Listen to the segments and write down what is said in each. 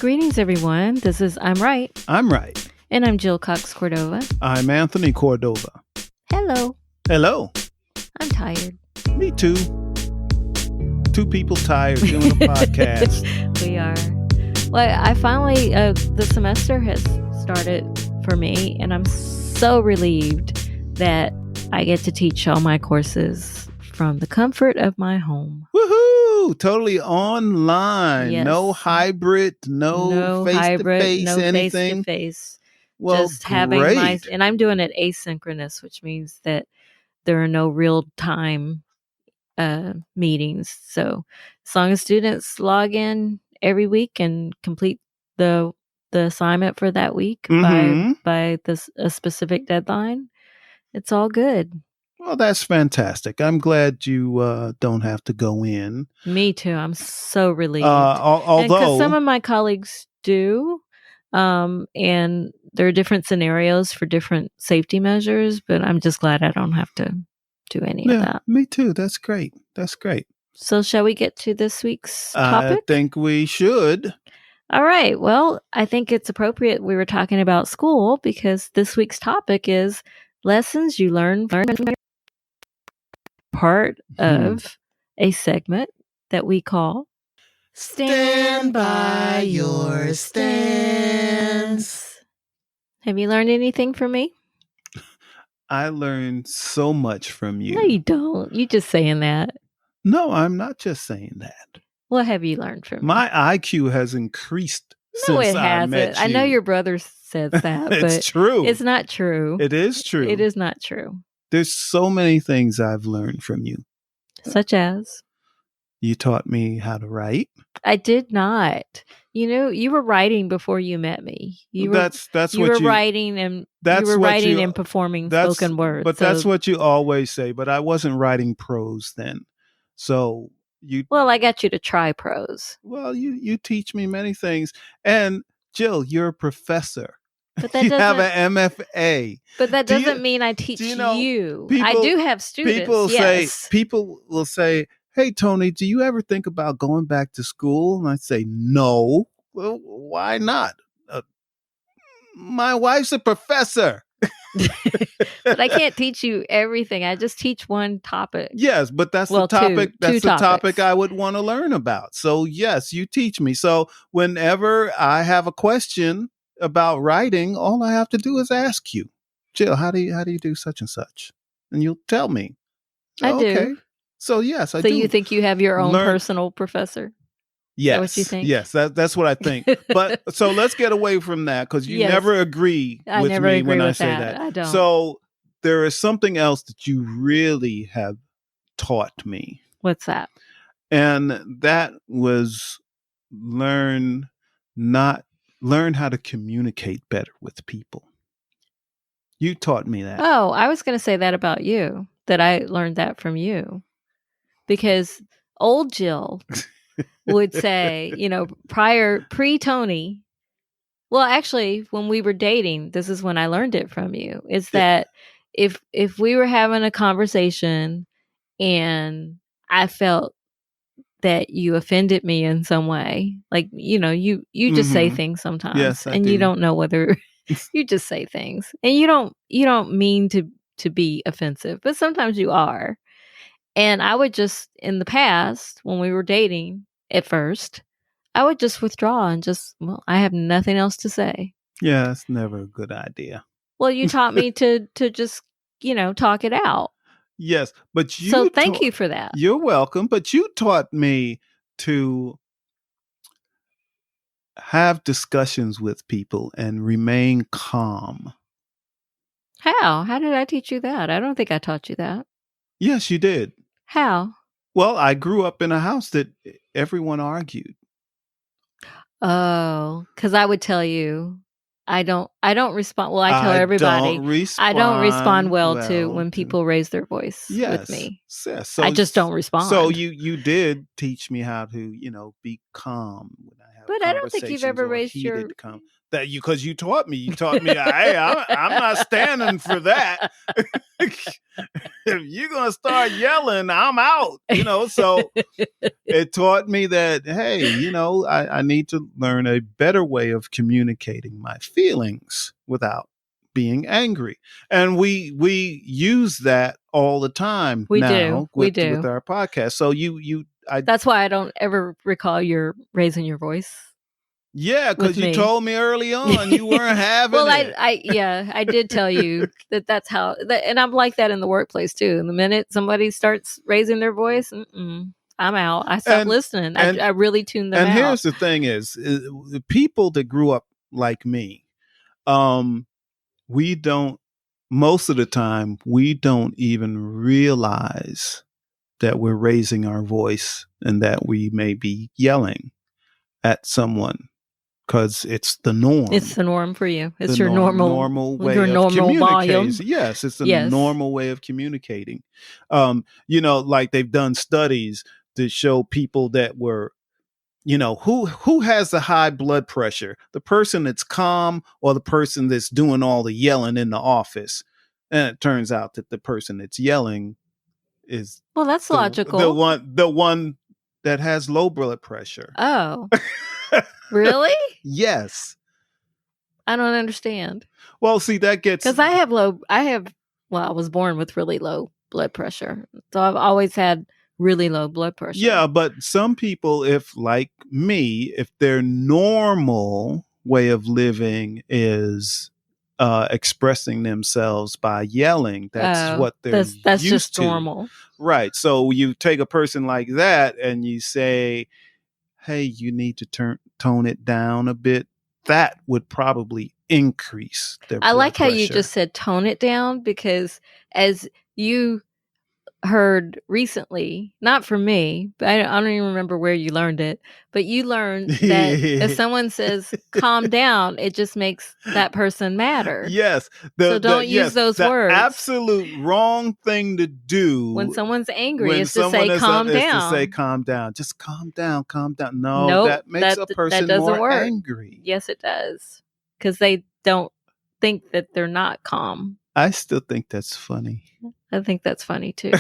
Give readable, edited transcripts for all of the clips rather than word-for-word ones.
Greetings, everyone. This is I'm Right. I'm Right. And I'm Jill Cox Cordova. I'm Anthony Cordova. Hello. Hello. I'm tired. Me too. Two people tired doing a podcast. We are. Well, I finally, the semester has started for me, and I'm so relieved that I get to teach all my courses from the comfort of my home. Woohoo! Totally online. Yes. No hybrid, no face-to-face, no anything. face-to-face. Well, Just great. having and I'm doing it asynchronous, which means that there are no real-time meetings. So as long as students log in every week and complete the assignment for that week by a specific deadline, it's all good. Well, that's fantastic. I'm glad you don't have to go in. Me too. I'm so relieved. Although some of my colleagues do, and there are different scenarios for different safety measures, but I'm just glad I don't have to do any of that. Me too. That's great. That's great. So shall we get to this week's topic? I think we should. All right. Well, I think it's appropriate we were talking about school because this week's topic is lessons you learn part of a segment that we call Stand by your stance. Have you learned anything from me? I learned so much from you. No, you don't. You just saying that. No, I'm not just saying that. What have you learned from me? My IQ has increased since I met you. I know your brother says that, it's but true. It's not true. It is true. It is not true. There's so many things I've learned from you. Such as? You taught me how to write. I did not. You know, you were writing before you met me. You were writing and performing spoken words. But that's what you always say. But I wasn't writing prose then. So Well, I got you to try prose. Well, you teach me many things. And Jill, you're a professor. But that you have an MFA. But that doesn't mean I teach you. I do have students. People will say, "Hey, Tony, do you ever think about going back to school?" And I say, "No." Well, why not? My wife's a professor. But I can't teach you everything. I just teach one topic. Yes, but that's the topic. That's the topic I would want to learn about. So yes, you teach me. So whenever I have a question about writing, all I have to do is ask you, Jill, how do you do such and such? And you'll tell me. I do. So yes, I do. So you think you have your own personal professor? Yes. Is that what you think? Yes, that's what I think. But so let's get away from that because you never agree with me when I say that. I don't. So there is something else that you really have taught me. What's that? And that was learn how to communicate better with people. You taught me that. Oh, I was going to say that about you, that I learned that from you. Because old Jill would say, pre-Tony, well, actually, when we were dating, this is when I learned it from you, is that if we were having a conversation and I felt that you offended me in some way, like, you just say things sometimes. Yes, and you don't know whether you just say things and you don't mean to be offensive, but sometimes you are. And I would just, in the past, when we were dating at first, I would just withdraw and I have nothing else to say. Yeah, that's never a good idea. Well, you taught me to just, talk it out. Yes, but So thank you for that. You're welcome. But you taught me to have discussions with people and remain calm. How? How did I teach you that? I don't think I taught you that. Yes, you did. How? Well, I grew up in a house that everyone argued. Oh, because I would tell you, I don't respond. Well, I tell everybody, I don't respond well to when people raise their voice with me. Yes. So, I just don't respond. So you did teach me how to, be calm when I have But I don't think you've ever raised your. That because you taught me, hey, I'm not standing for that. If you're going to start yelling, I'm out, so it taught me that, hey, I need to learn a better way of communicating my feelings without being angry. And we use that all the time with our podcast. So that's why I don't ever recall your raising your voice. Yeah, because you told me early on you weren't having it. I did tell you that's how, and I'm like that in the workplace too. And the minute somebody starts raising their voice, I'm out. I stop listening. I really tune them out. And here's the thing is the people that grew up like me, most of the time, we don't even realize that we're raising our voice and that we may be yelling at someone. Because it's the norm. It's the norm for you. It's your normal way of communicating. Volume. Yes, it's the normal way of communicating. Like they've done studies to show people that were, who has the high blood pressure? The person that's calm or the person that's doing all the yelling in the office? And it turns out that the person that's yelling is that's logical. The one that has low blood pressure. Oh. Really? Yes. I don't understand. Well, see, that gets... Because I was born with really low blood pressure. So I've always had really low blood pressure. Yeah, but some people, if like me, if their normal way of living is expressing themselves by yelling, that's what they're used to. That's just normal. Right. So you take a person like that and you say, hey, you need to tone it down a bit. That would probably increase their blood like how pressure. you just said tone it down, because as you heard recently, not from me, but I don't even remember where you learned it, but you learned that if someone says calm down, it just makes that person madder. Yes. So don't use those words. Absolute wrong thing to do when someone's angry is to say calm down. Is to say calm down. Just calm down, calm down. No, that makes a person more angry. Yes, it does. Because they don't think that they're not calm. I still think that's funny. I think that's funny too.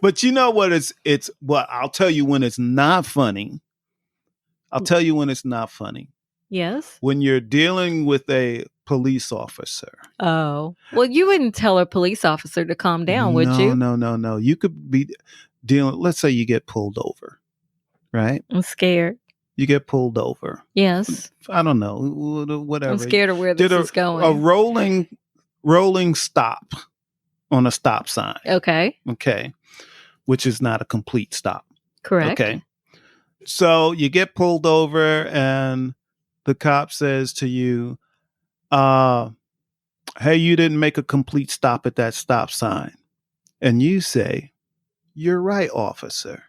But you know what? I'll tell you when it's not funny. I'll tell you when it's not funny. Yes. When you're dealing with a police officer. Oh. Well, you wouldn't tell a police officer to calm down, would you? No. You could be dealing, let's say you get pulled over, right? I'm scared. You get pulled over. Yes. I don't know. Whatever. I'm scared of where this is going. A rolling stop on a stop sign. Okay. Which is not a complete stop. Correct. Okay. So you get pulled over and the cop says to you, hey, you didn't make a complete stop at that stop sign. And you say, you're right, officer.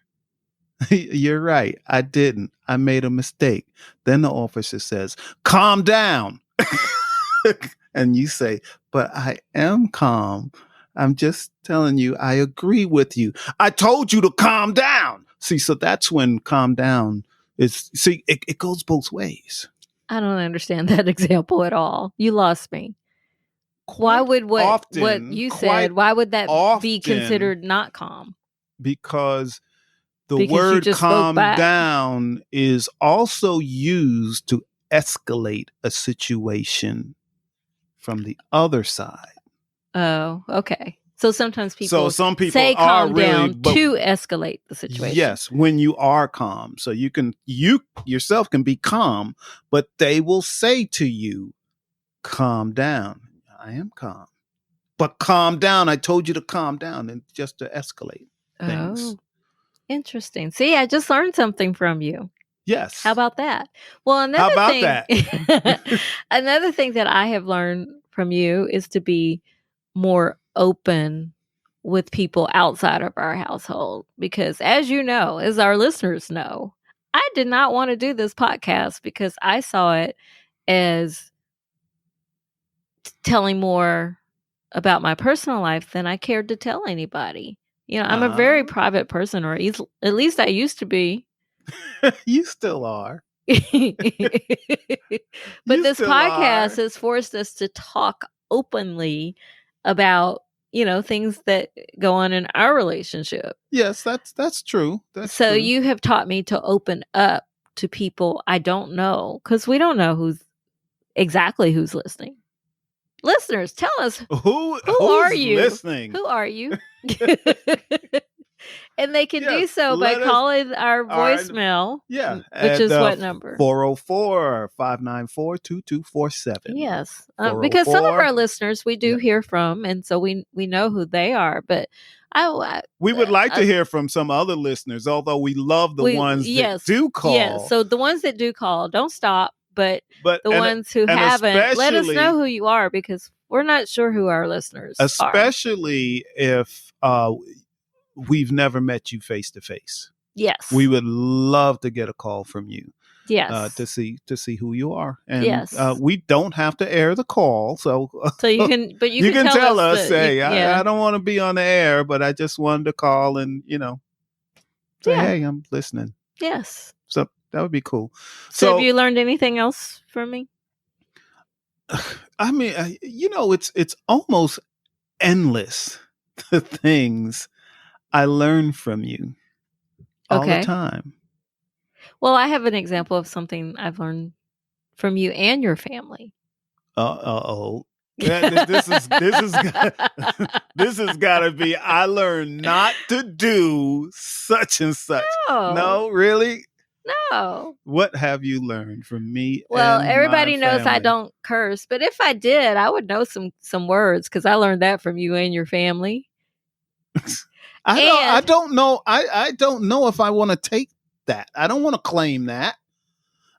You're right. I didn't. I made a mistake. Then the officer says, calm down. And you say, but I am calm. I'm just telling you, I agree with you. I told you to calm down. See, so that's when calm down is, it goes both ways. I don't understand that example at all. You lost me. Why would what you said, why would that be considered not calm? Because the word calm down is also used to escalate a situation from the other side. Oh, okay. So sometimes some people say calm down to escalate the situation. Yes, when you are calm. So you yourself can be calm, but they will say to you, calm down. I am calm. But calm down. I told you to calm down, and just to escalate things. Oh, interesting. See, I just learned something from you. Yes. How about that? Well, another thing that I have learned from you is to be more open with people outside of our household. Because as you know, as our listeners know, I did not want to do this podcast because I saw it as telling more about my personal life than I cared to tell anybody. You know, I'm a very private person, or at least I used to be. You still are. this podcast has forced us to talk openly about, things that go on in our relationship. Yes, that's true. So you have taught me to open up to people I don't know, because we don't know who's listening. Listeners, tell us who are you listening? Who are you? And they can do so by calling our voicemail. Which is what number? 404-594-2247. Yes. Because some of our listeners we do hear from, and so we know who they are. But we would like to hear from some other listeners, although we love the ones that do call. Yes. So the ones that do call, don't stop. But the ones who haven't, let us know who you are, because we're not sure who our listeners are. Especially if we've never met you face to face. Yes. We would love to get a call from you. Yes. To see who you are. And we don't have to air the call. So you can tell us I don't want to be on the air, but I just wanted to call and, say, hey, I'm listening. Yes. So that would be cool. So have you learned anything else from me? I mean, it's almost endless, the things I learn from you all the time. Well, I have an example of something I've learned from you and your family. This has got to be. I learned not to do such and such. No, really. No. What have you learned from me? Well, everybody knows I don't curse, but if I did, I would know some words, because I learned that from you and your family. I don't know. I don't know if I want to take that. I don't want to claim that.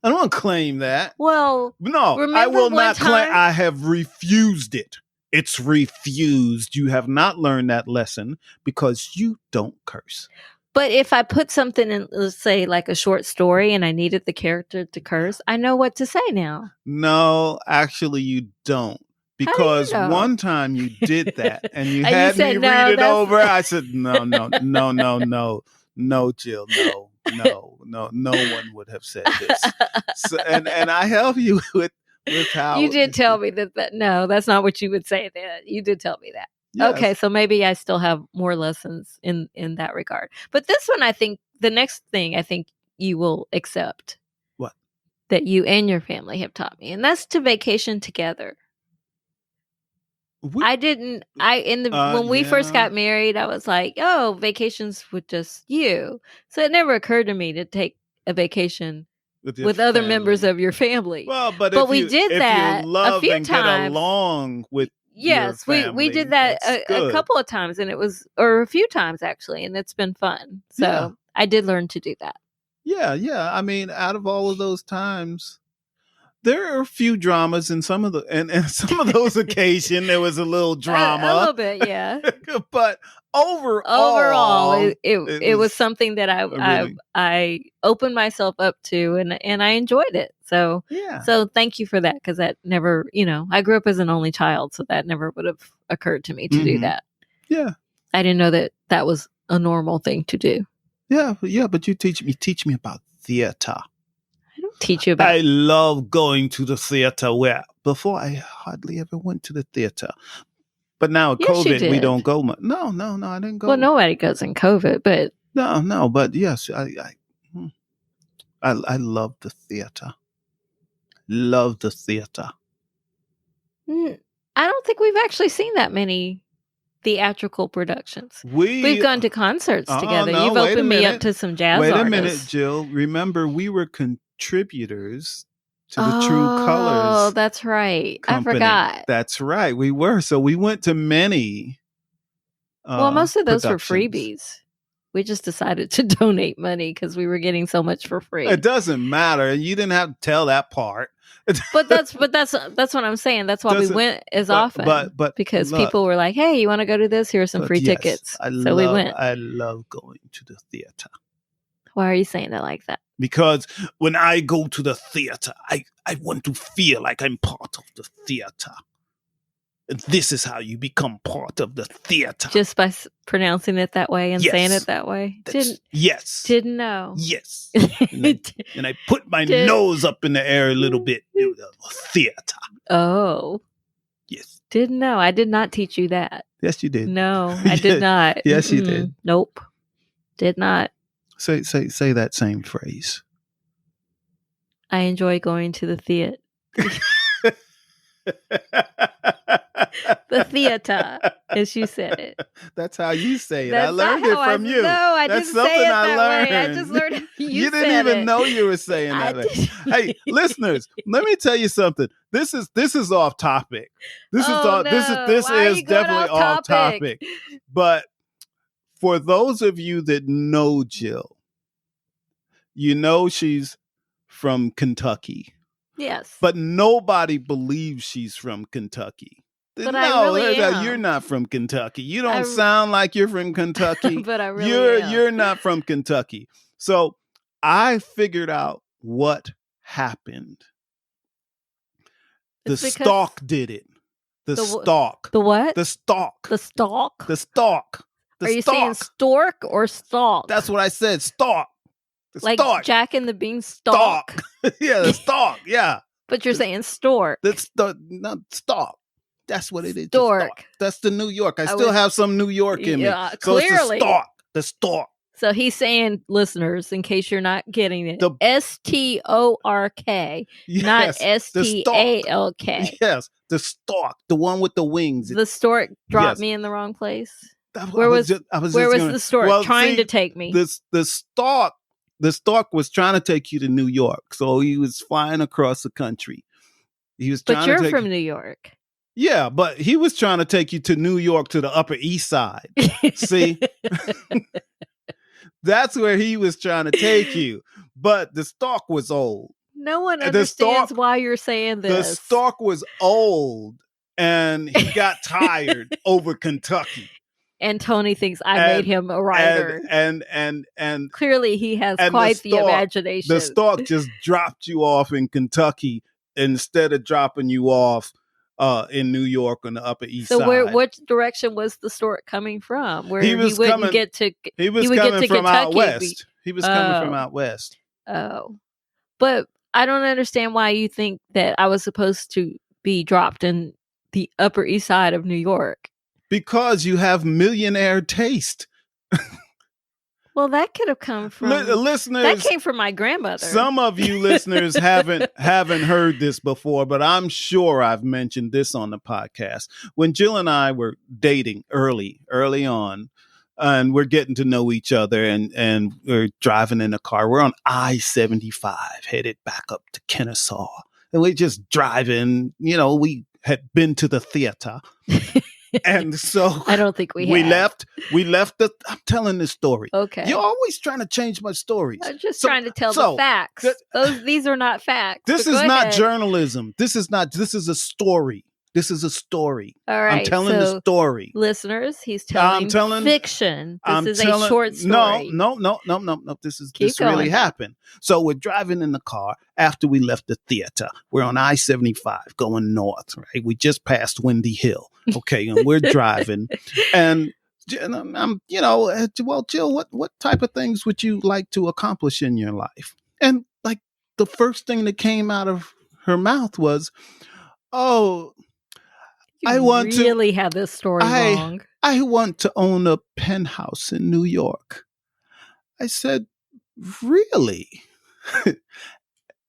I don't want to claim that. Well, no, I will not claim. I have refused it. It's refused. You have not learned that lesson because you don't curse. But if I put something in, let's say, like a short story, and I needed the character to curse, I know what to say now. No, actually, you don't. Because one time you did that, and you had me read it over. I said, no, Jill, no one would have said this. So, and I help you with how you did tell me that. No, that's not what you would say. That you did tell me that. Yes. Okay, so maybe I still have more lessons in that regard. But this one, I think, the next thing I think you will accept. What? That you and your family have taught me, and that's to vacation together. When we first got married, I was like, oh, vacations with just you. So it never occurred to me to take a vacation with other members of your family. Well, but we did that a few times. Get along with yes, we did that a couple of times, and or a few times actually, and it's been fun. So I did learn to do that. Yeah. I mean, out of all of those times, there are a few dramas in some of some of those occasions. There was a little drama, a little bit, yeah. But overall, it was something that I opened myself up to, and I enjoyed it. So So thank you for that, because that never, I grew up as an only child, so that never would have occurred to me to do that. Yeah, I didn't know that was a normal thing to do. Yeah, but you teach me about theater. Teach you about. I love going to the theater. Where before I hardly ever went to the theater, but now COVID we don't go much. No, I didn't go. Well, nobody goes in COVID, but no, but yes, I love the theater. Love the theater. I don't think we've actually seen that many theatrical productions. We've gone to concerts together. No, you've opened me up to some jazz artists. Wait a minute, Jill. Remember, we were contributors to the True Colors. Oh, that's right. Company. I forgot. That's right. We were. So we went to many. Well, most of those were freebies. We just decided to donate money because we were getting so much for free. It doesn't matter. You didn't have to tell that part. But that's what I'm saying. That's why we went as often. But because people were like, "Hey, you want to go to this? Here's some free tickets." So we went. I love going to the theater. Why are you saying it like that? Because when I go to the theater, I want to feel like I'm part of the theater. This is how you become part of the theater. Just by pronouncing it that way and saying it that way? Yes. Didn't know. Yes. And I put my nose up in the air a little bit. Theater. Oh. Yes. Didn't know. I did not teach you that. Yes, you did. No, I did not. Yes, you did. Nope. Did not. Say that same phrase. I enjoy going to the theater. The theater, as you said it. That's how you say it. That's I learned it from you. No, I That's didn't something say it I that learned. way. I just learned how you didn't said even it. know you were saying that. Hey, listeners, let me tell you something. This is off topic. This is definitely off topic. But for those of you that know Jill, you know she's from Kentucky. Yes. But nobody believes she's from Kentucky. But I really am. You're not from Kentucky. You don't sound like you're from Kentucky. But I really am. You're not from Kentucky. So I figured out what happened. The stalk did it. The stalk. The what? The stalk. The stalk? The stalk. Are you saying stork or stalk? That's what I said. Stalk. Like stalk. Jack and the Beanstalk. Yeah, the stalk. Yeah. But you're saying stork. That's not stalk. That's what it is. Stork. That's the New York. I still have some New York in me. So clearly. It's the stalk. The stalk. So he's saying, listeners, in case you're not getting it, STORK, not STALK. Yes, the stalk, the one with the wings. The stork dropped me in the wrong place. Where was the stork trying to take me? The stork was trying to take you to New York, so he was flying across the country. He was trying. But you're from New York. Yeah, but he was trying to take you to New York, to the Upper East Side. See, that's where he was trying to take you. But the stork was old. No one understands why you're saying this. The stork was old, and he got tired over Kentucky. And Tony thinks I made him a writer. And clearly he has quite the imagination. The stork just dropped you off in Kentucky instead of dropping you off in New York on the Upper East Side. So which direction was the stork coming from? Where he was coming from out west. He was coming from out west. Oh. But I don't understand why you think that I was supposed to be dropped in the Upper East Side of New York. Because you have millionaire taste. Well, that could have come from listeners. That came from my grandmother. Some of you listeners haven't heard this before, but I'm sure I've mentioned this on the podcast. When Jill and I were dating early on, and we're getting to know each other, and we're driving in a car. We're on I-75 headed back up to Kennesaw, and we're just driving. You know, we had been to the theater. And so I don't think we left. I'm telling this story. Okay. You're always trying to change my stories. I'm just trying to tell the facts. These are not facts. This is not journalism. This is a story. This is a story. All right. I'm telling the story. Listeners, he's telling fiction. This is a short story. No. This really happened. So we're driving in the car after we left the theater. We're on I-75 going north, right? We just passed Windy Hill. Okay. And we're driving. And I'm, well, Jill, what type of things would you like to accomplish in your life? And like the first thing that came out of her mouth was, oh, I want to really have this story wrong. I want to own a penthouse in New York. I said, really?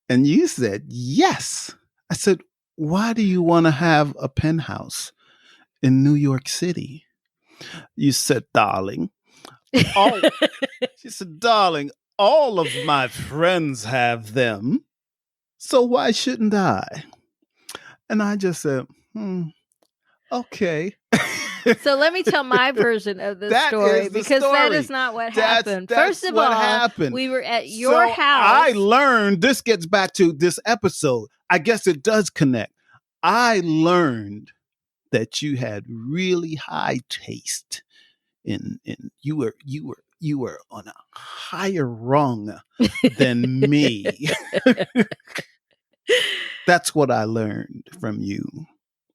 And you said, yes. I said, why do you want to have a penthouse in New York City? You said, darling. She said, darling, all of my friends have them. So why shouldn't I? And I just said, okay. So let me tell my version of the story, because that is not what happened. First of all, we were at your house. I learned, this gets back to this episode. I guess it does connect. I learned that you had really high taste in you were on a higher rung than me. That's what I learned from you,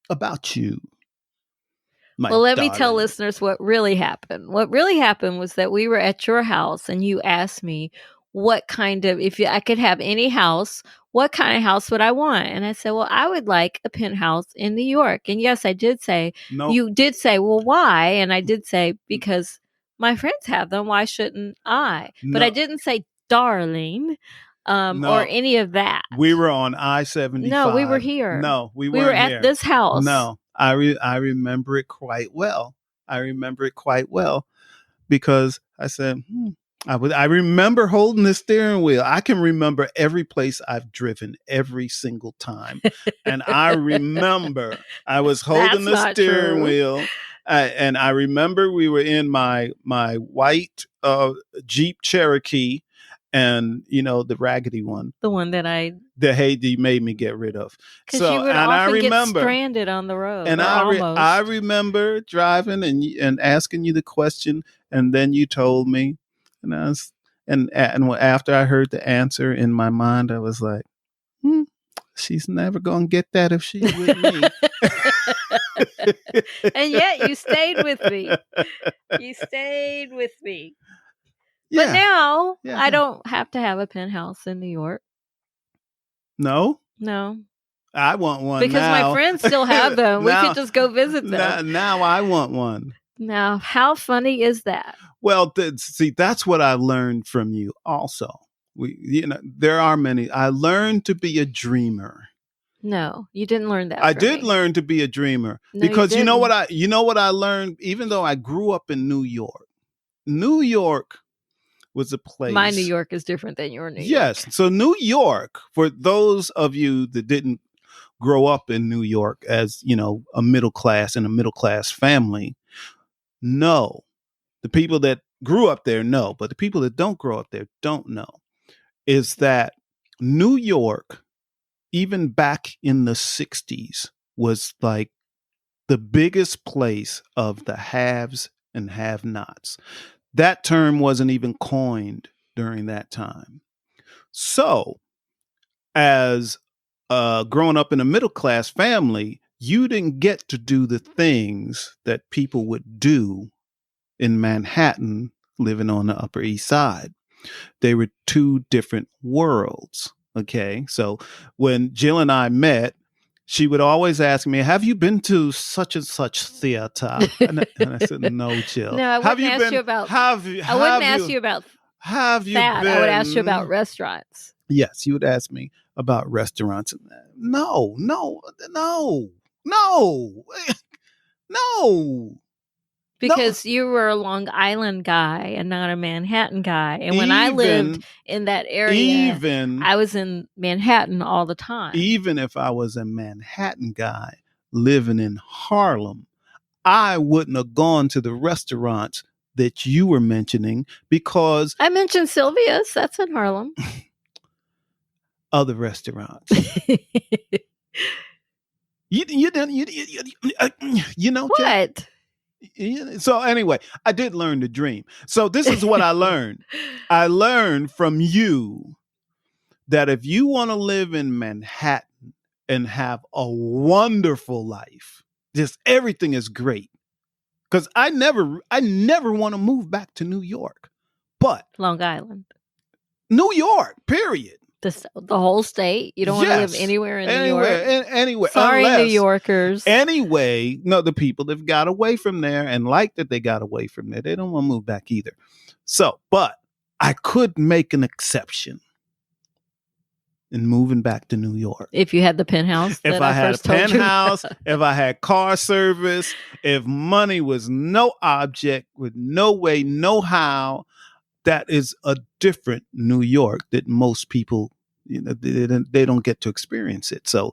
about you. Well, let me tell listeners what really happened. What really happened was that we were at your house and you asked me what kind of, I could have any house, what kind of house would I want? And I said, well, I would like a penthouse in New York. And yes, I did say, you did say, well, why? And I did say, because my friends have them. Why shouldn't I? But I didn't say darling. Or any of that. We were on I-75. No, we were here. No, we were at this house. No, I remember it quite well. Because I said, I remember holding the steering wheel. I can remember every place I've driven every single time. And I remember I was holding the steering wheel. And I remember we were in my white Jeep Cherokee. And, the raggedy one. The one that Haiti made me get rid of. Because you would often get stranded on the road. And I remember driving and asking you the question. And then you told me. And after I heard the answer in my mind, I was like, she's never going to get that if she's with me. And yet you stayed with me. Yeah. But now I don't have to have a penthouse in New York. No? No. I want one because now. My friends still have them. We could just go visit them. Now I want one. Now, how funny is that? Well, that's what I learned from you also. There are many. I learned to be a dreamer. No, you didn't learn that. I did learn to be a dreamer because you know what I learned, even though I grew up in New York. New York was a place. My New York is different than your New York. Yes. So New York, for those of you that didn't grow up in New York as, a middle class family, no. The people that grew up there know, but the people that don't grow up there don't know, is that New York, even back in the 60s, was like the biggest place of the haves and have-nots. That term wasn't even coined during that time. So, as growing up in a middle-class family, you didn't get to do the things that people would do in Manhattan living on the Upper East Side. They were two different worlds. Okay. So when Jill and I met, she would always ask me, have you been to such and such theater? And I said, no, Jill. No, I wouldn't ask you about I wouldn't ask you about have you that. Been? I would ask you about restaurants. Yes, you would ask me about restaurants. No. Because you were a Long Island guy and not a Manhattan guy. And when I lived in that area, I was in Manhattan all the time. Even if I was a Manhattan guy living in Harlem, I wouldn't have gone to the restaurants that you were mentioning because... I mentioned Sylvia's. That's in Harlem. Other restaurants. You know what? So anyway, I did learn to dream. So this is what I learned. I learned from you that if you want to live in Manhattan and have a wonderful life, just everything is great. Because I never want to move back to New York. But Long Island. New York, period. The whole state? You don't want to live anywhere in New York? Anywhere. Sorry, New Yorkers. Anyway, no, the people that got away from there and like that they got away from there, they don't want to move back either. So, but I could make an exception in moving back to New York. If you had the penthouse? If I had a penthouse, if I had car service, if money was no object with no way, no how, that is a different New York that most people, they don't get to experience it. So,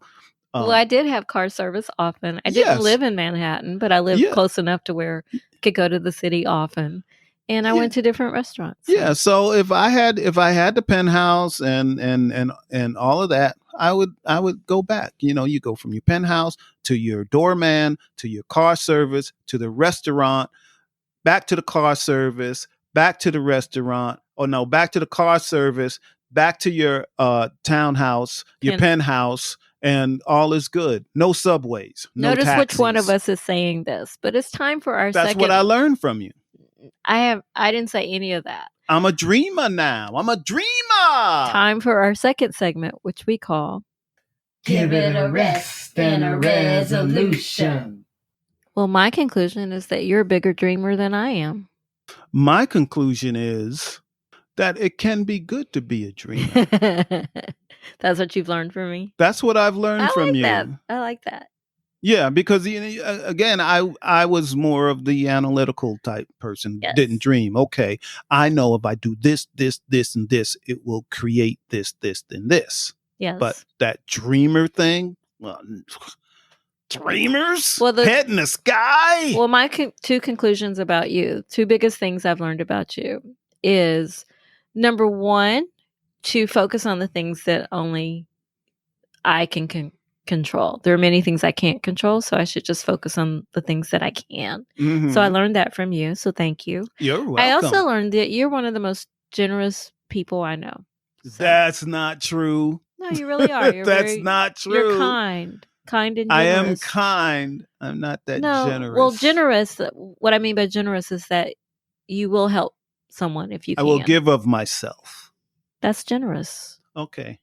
well, I did have car service often. I didn't live in Manhattan, but I lived close enough to where I could go to the city often. And I went to different restaurants. Yeah. So if I had the penthouse and all of that, I would go back. You go from your penthouse to your doorman, to your car service, to the restaurant, back to the car service, back to the restaurant, back to the car service, back to your townhouse, your penthouse, and all is good. No subways. No Notice taxis. which one of us is saying this. No subways. No Notice taxis. which one of us is saying this. But it's time for our That's second. what I learned from you. I didn't say any of that. I'm a dreamer now. I'm a dreamer. Time for our second segment, which we call Give it a rest and a resolution. Well, my conclusion is that you're a bigger dreamer than I am. My conclusion is that it can be good to be a dreamer. That's what you've learned from me? That's what I've learned from you. I like that. Yeah, because again, I was more of the analytical type person. Yes. Didn't dream. Okay, I know if I do this, this, this, and this, it will create this, this, and this. Yes. But that dreamer thing, well, dreamers, head in the sky. Well, my two conclusions about you, two biggest things I've learned about you is, number one, to focus on the things that only I can control. There are many things I can't control, so I should just focus on the things that I can. Mm-hmm. So I learned that from you, so thank you. You're welcome. I also learned that you're one of the most generous people I know. So. That's not true. No, you really are. That's not true. You're kind and generous. I am kind. I'm not that generous. Well, generous, what I mean by generous is that you will help someone if you can. I will give of myself. That's generous. Okay.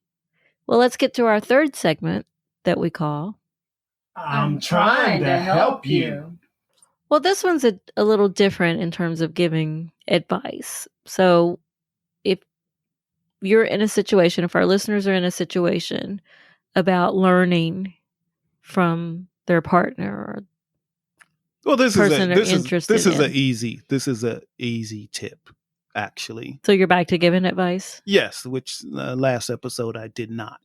Well, let's get to our third segment that we call I'm trying to help you. Well, this one's a little different in terms of giving advice. So if you're in a situation, if our listeners are in a situation about learning from their partner or person they're interested in. This is an easy tip, actually. So you're back to giving advice? Yes, which last episode I did not.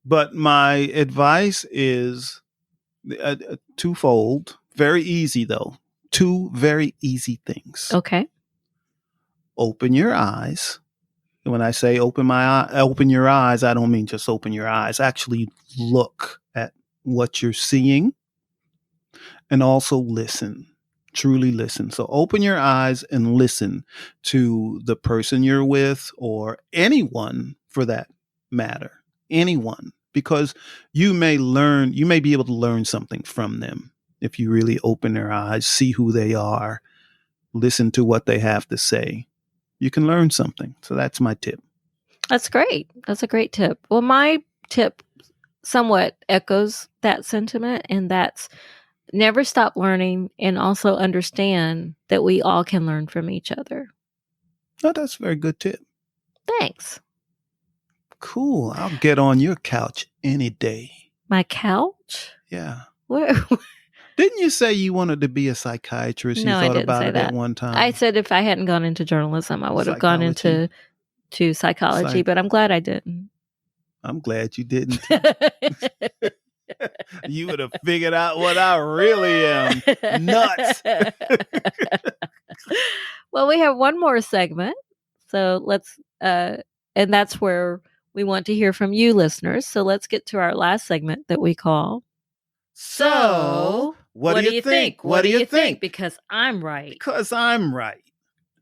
But my advice is twofold. Very easy, though. Two very easy things. Okay. Open your eyes. When I say open your eyes, I don't mean just open your eyes. Actually look at what you're seeing and also listen. Truly listen. So open your eyes and listen to the person you're with or anyone for that matter. Anyone. Because you may be able to learn something from them if you really open their eyes, see who they are, listen to what they have to say. You can learn something. So that's my tip. That's great. That's a great tip. Well, my tip somewhat echoes that sentiment, and that's never stop learning and also understand that we all can learn from each other. Oh, that's a very good tip. Thanks. Cool. I'll get on your couch any day. My couch? Yeah. Where? Didn't you say you wanted to be a psychiatrist? No, you thought I didn't about say it that. At one time. I said if I hadn't gone into journalism, I would have gone into psychology, but I'm glad I didn't. I'm glad you didn't. You would have figured out what I really am. Nuts. Well, we have one more segment. So let's, and that's where we want to hear from you listeners. So let's get to our last segment that we call. So, what do you think? What do you think? Because I'm right. Because I'm right.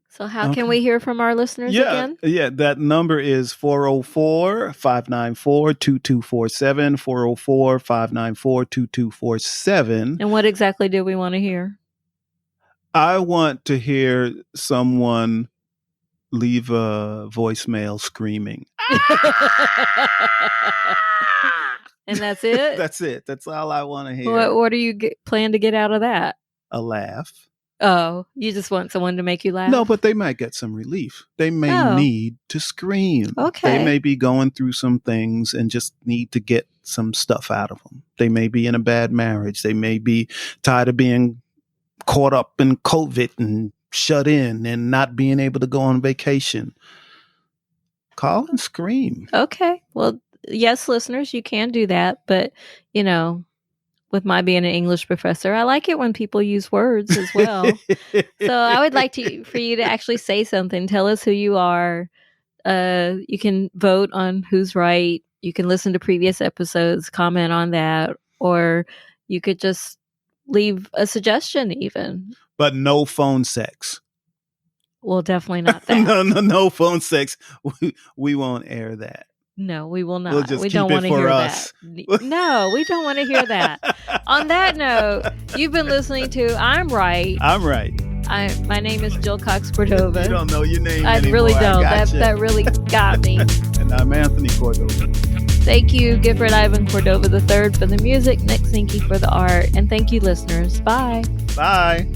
So how can we hear from our listeners again? Yeah, that number is 404-594-2247, 404-594-2247. And what exactly do we want to hear? I want to hear someone leave a voicemail screaming. And that's it? That's it. That's all I want to hear. What do you plan to get out of that? A laugh. Oh, you just want someone to make you laugh? No, but they might get some relief. They may need to scream. Okay. They may be going through some things and just need to get some stuff out of them. They may be in a bad marriage. They may be tired of being caught up in COVID and shut in and not being able to go on vacation. Call and scream. Okay. Well, yes, listeners, you can do that. But, with my being an English professor, I like it when people use words as well. So I would like for you to actually say something. Tell us who you are. You can vote on who's right. You can listen to previous episodes, comment on that, or you could just leave a suggestion even. But no phone sex. Well, definitely not that. No phone sex. We won't air that. No, we will not. We'll just we keep don't want it to for hear us. that. No, we don't want to hear that. On that note, you've been listening to I'm Right. I'm Right. My name is Jill Cox Cordova. You don't know your name I anymore. really don't. That really got me. And I'm Anthony Cordova. Thank you, Gifford Ivan Cordova III for the music, Nick Sinke for the art, and thank you, listeners. Bye. Bye.